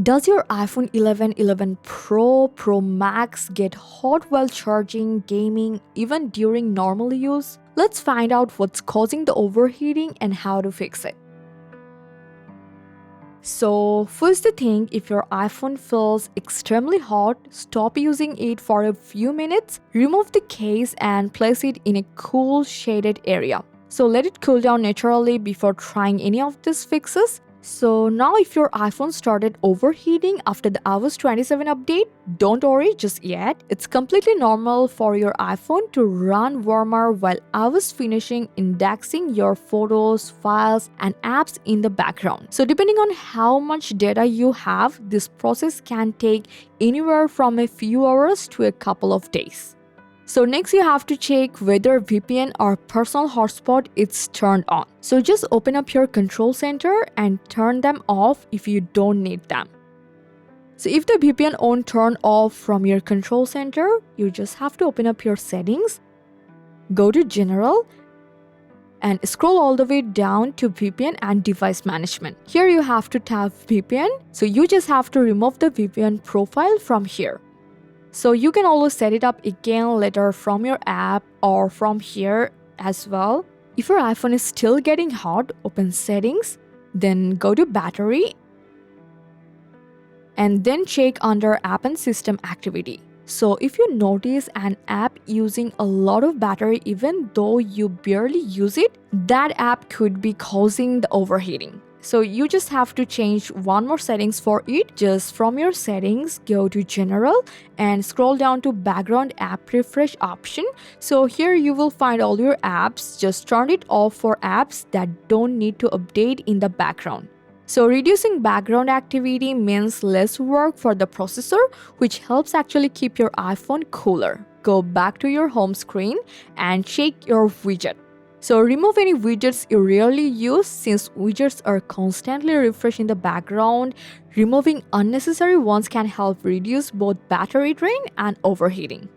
Does your iPhone 11, 11 Pro, Pro Max get hot while charging, gaming, even during normal use? Let's find out what's causing the overheating and how to fix it. So first thing, if your iPhone feels extremely hot, stop using it for a few minutes, remove the case and place it in a cool shaded area. So let it cool down naturally before trying any of these fixes. So now if your iPhone started overheating after the iOS 27 update, don't worry just yet. It's completely normal for your iPhone to run warmer while iOS finishing indexing your photos, files, and apps in the background. So depending on how much data you have, this process can take anywhere from a few hours to a couple of days. So next you have to check whether VPN or personal hotspot is turned on. So just open up your control center and turn them off if you don't need them. So if the VPN won't turn off from your control center, you just have to open up your settings, go to General, and scroll all the way down to VPN and device management. Here you have to tap VPN, so you just have to remove the VPN profile from here. So you can always set it up again later from your app or from here as well. If your iPhone is still getting hot, open settings, then go to battery, and then check under app and system activity. So if you notice an app using a lot of battery even though you barely use it, that app could be causing the overheating. So you just have to change one more settings for it. Just from your settings, go to General and scroll down to Background App Refresh option. So here you will find all your apps. Just turn it off for apps that don't need to update in the background. So reducing background activity means less work for the processor, which helps actually keep your iPhone cooler. Go back to your home screen and check your widget. So remove any widgets you rarely use since widgets are constantly refreshed in the background. Removing unnecessary ones can help reduce both battery drain and overheating.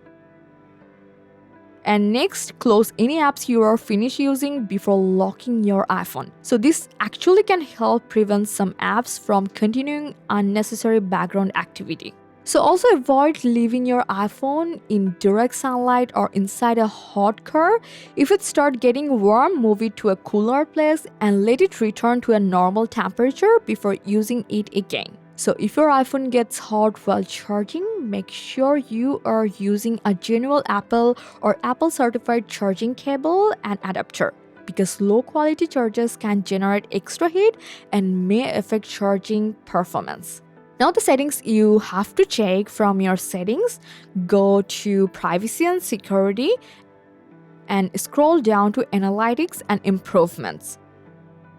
And next, close any apps you are finished using before locking your iPhone. So this actually can help prevent some apps from continuing unnecessary background activity. So also avoid leaving your iPhone in direct sunlight or inside a hot car. If it starts getting warm, move it to a cooler place and let it return to a normal temperature before using it again. So if your iPhone gets hot while charging, make sure you are using a genuine Apple or Apple certified charging cable and adapter, because low quality chargers can generate extra heat and may affect charging performance. Now the settings you have to check from your settings, go to privacy and security and scroll down to analytics and improvements.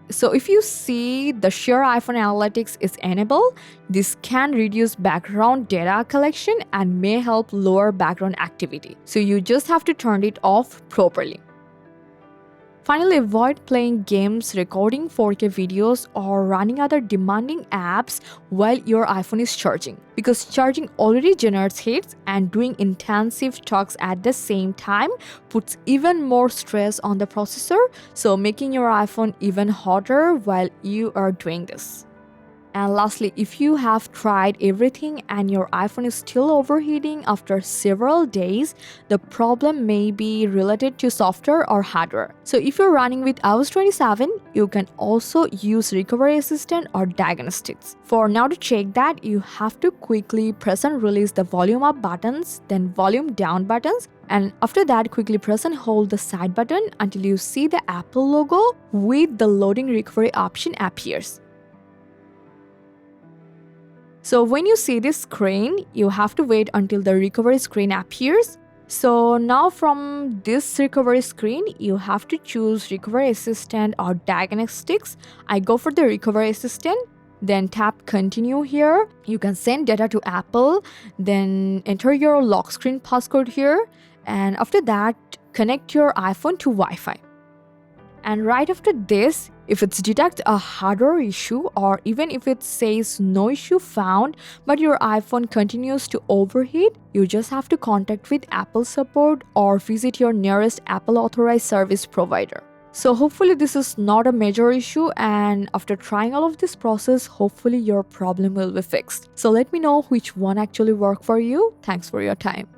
So if you see the Share iPhone Analytics is enabled, this can reduce background data collection and may help lower background activity. So you just have to turn it off properly. Finally, avoid playing games, recording 4K videos, or running other demanding apps while your iPhone is charging, because charging already generates heat and doing intensive talks at the same time puts even more stress on the processor, so making your iPhone even hotter while you are doing this. And lastly, if you have tried everything and your iPhone is still overheating after several days, the problem may be related to software or hardware. So if you're running with iOS 27, you can also use Recovery Assistant or Diagnostics. For now to check that, you have to quickly press and release the volume up buttons, then volume down buttons, and after that quickly press and hold the side button until you see the Apple logo with the loading recovery option appears. So when you see this screen, you have to wait until the recovery screen appears. So now from this recovery screen, you have to choose Recovery Assistant or Diagnostics. I go for the Recovery Assistant, then tap Continue here. You can send data to Apple, then enter your lock screen passcode here, and after that, connect your iPhone to Wi-Fi. And right after this, if it's detect a hardware issue or even if it says no issue found but your iPhone continues to overheat, you just have to contact with Apple support or visit your nearest Apple authorized service provider. So hopefully this is not a major issue, and after trying all of this process, hopefully your problem will be fixed. So let me know which one actually worked for you. Thanks for your time.